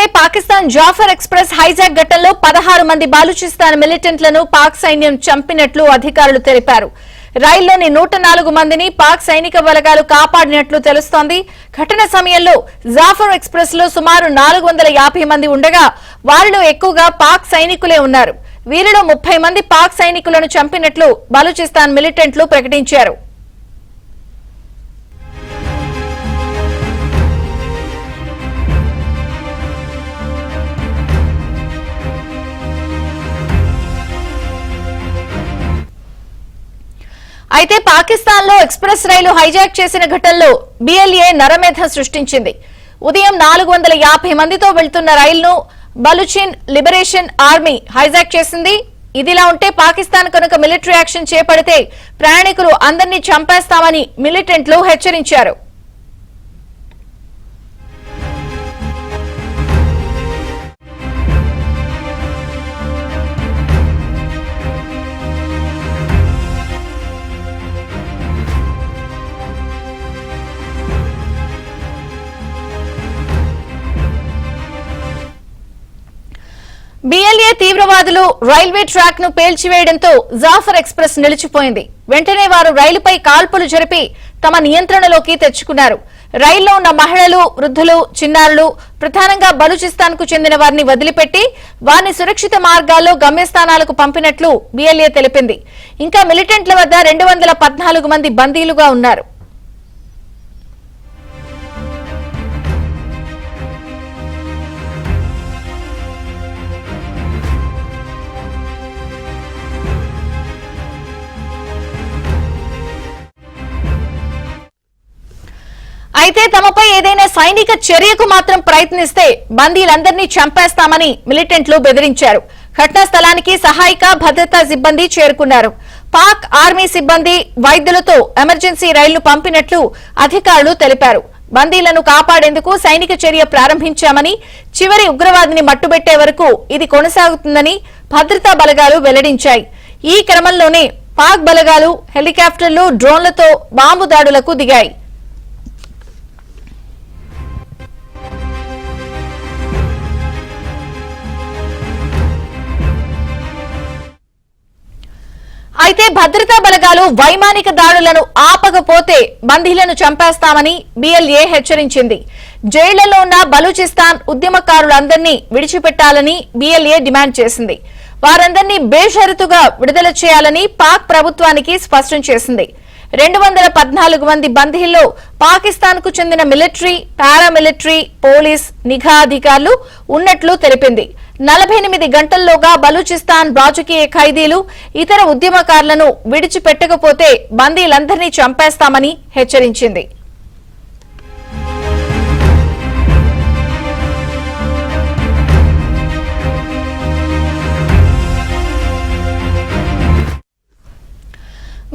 అయితే Pakistan Jafar express hijack ఘటనలో 16 మంది బాలూచిస్తాన్ మిలిటెంట్లను పాక్ సైన్యం చంపినట్లు అధికారులు తెలిపారు. రైల్లోని 104 మందిని పాక్ సైనిక బలగాలు కాపాడినట్లు తెలుస్తోంది. ఘటన సమయంలో జాఫర్ ఎక్స్ప్రెస్ లో సుమారు 450 మంది ఉండగా వారిలో ఎక్కువగా పాక్ సైనికులే ఉన్నారు. వీరిలో 30 మంది పాక్ సైనికులను చంపినట్లు బలూచిస్తాన్ మిలిటెంట్లు ప్రకటించారు. అయితే పాకిస్తాన్ లో ఎక్స్ప్రెస్ రైలు హైజాక్ చేసిన ఘటనలో బిఎల్ఏ నరమేధం సృష్టించింది. ఉదయం 450 మందితో వెళ్తున్న రైలును బలూచిన్ లిబరేషన్ ఆర్మీ హైజాక్ చేసింది. ఇదిలా ఉంటే పాకిస్తాన్ కనుక మిలిటరీ యాక్షన్ చేపడితే ప్రయాణికులు అందరినీ చంపేస్తామని మిలిటెంట్లు హెచ్చరించారు. బిఎల్ఏ తీవ్రవాదులు రైల్వే ట్రాక్ ను పేల్చివేయడంతో జాఫర్ ఎక్స్ప్రెస్ నిలిచిపోయింది. వెంటనే వారు రైలుపై కాల్పులు జరిపి తమ నియంత్రణలోకి తెచ్చుకున్నారు. రైల్లో ఉన్న మహిళలు, వృద్ధులు, చిన్నారులు, ప్రధానంగా బలూచిస్తాన్ కు చెందిన వారిని వదిలిపెట్టి వారిని సురక్షిత మార్గాల్లో గమ్యస్థానాలకు పంపినట్లు బిఎల్ఏ తెలిపింది. ఇంకా మిలిటెంట్ల వద్ద 214 మంది బందీలుగా ఉన్నారు. అయితే తమపై ఏదైనా సైనిక చర్యకు మాత్రం ప్రయత్నిస్తే బందీలందరినీ చంపేస్తామని మిలిటెంట్లు బెదిరించారు. ఘటనా స్థలానికి సహాయక భద్రతా సిబ్బంది చేరుకున్నారు. పాక్ ఆర్మీ సిబ్బంది, వైద్యులతో ఎమర్జెన్సీ రైళ్లు పంపినట్లు అధికారులు తెలిపారు. బందీలను కాపాడేందుకు సైనిక చర్య ప్రారంభించామని, చివరి ఉగ్రవాదిని మట్టుబెట్టే వరకు ఇది కొనసాగుతుందని భద్రతా బలగాలు వెల్లడించాయి. ఈ క్రమంలోనే పాక్ బలగాలు హెలికాప్టర్లు, డ్రోన్లతో బాంబు దాడులకు దిగాయి. అయితే భద్రతా బలగాలు వైమానిక దాడులను ఆపకపోతే బందీలను చంపేస్తామని బిఎల్ఏ హెచ్చరించింది. జైళ్లలో ఉన్న బలూచిస్తాన్ ఉద్యమకారులందరినీ విడిచిపెట్టాలని బిఎల్ఏ డిమాండ్ చేసింది. వారందరినీ బేషరతుగా విడుదల చేయాలని పాక్ ప్రభుత్వానికి స్పష్టం చేసింది. 214 మంది బందీల్లో పాకిస్తాన్ కు చెందిన మిలిటరీ, పారామిలిటరీ, పోలీస్, నిఘా అధికారులు ఉన్నట్లు తెలిపింది. 48 గంటల్లోగా బలూచిస్తాన్ రాజకీయ ఖైదీలు, ఇతర ఉద్యమకారులను విడిచిపెట్టకపోతే బందీలందరినీ చంపేస్తామని హెచ్చరించింది.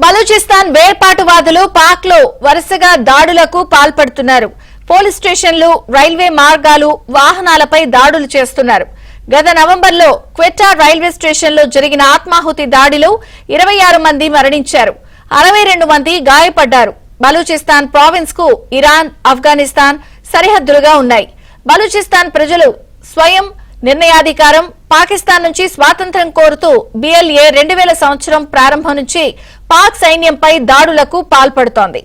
బలూచిస్తాన్ వేర్పాటువాదులు పాక్ లో వరుసగా దాడులకు పాల్పడుతున్నారు. పోలీస్ స్టేషన్లు, రైల్వే మార్గాలు, వాహనాలపై దాడులు చేస్తున్నారు. గత నవంబర్లో క్వెట్టా రైల్వే స్టేషన్లో జరిగిన ఆత్మాహుతి దాడిలో 26 మంది మరణించారు, 62 మంది గాయపడ్డారు. బలూచిస్తాన్ ప్రావిన్స్ కు ఇరాన్, ఆఫ్ఘనిస్తాన్ సరిహద్దులుగా ఉన్నాయి. బలూచిస్తాన్ ప్రజలు స్వయం నిర్ణయాధికారం, పాకిస్తాన్ నుంచి స్వాతంత్ర్యం కోరుతూ బిఎల్ఏ 2000 సంవత్సరం ప్రారంభం నుంచి పాక్ సైన్యంపై దాడులకు పాల్పడుతోంది.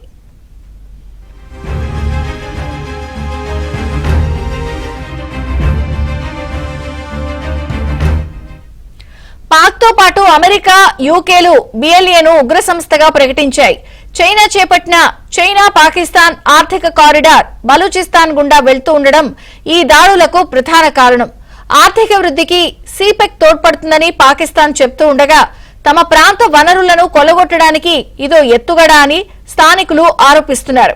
పాక్ తో పాటు అమెరికా, యూకేలు బిఎల్ఏను ఉగ్ర సంస్థగా ప్రకటించాయి. చైనా చేపట్టిన చైనా పాకిస్తాన్ ఆర్థిక కారిడార్ బలూచిస్తాన్ గుండా వెళ్తూ ఉండడం ఈ దాడులకు ప్రధాన కారణం. ఆర్థిక వృద్ధికి సిపెక్ తోడ్పడుతుందని పాకిస్తాన్ చెప్తూ ఉండగా తమ ప్రాంత వనరులను కొల్లగొట్టడానికి ఇదో ఎత్తుగడ అని స్థానికులు ఆరోపిస్తున్నారు.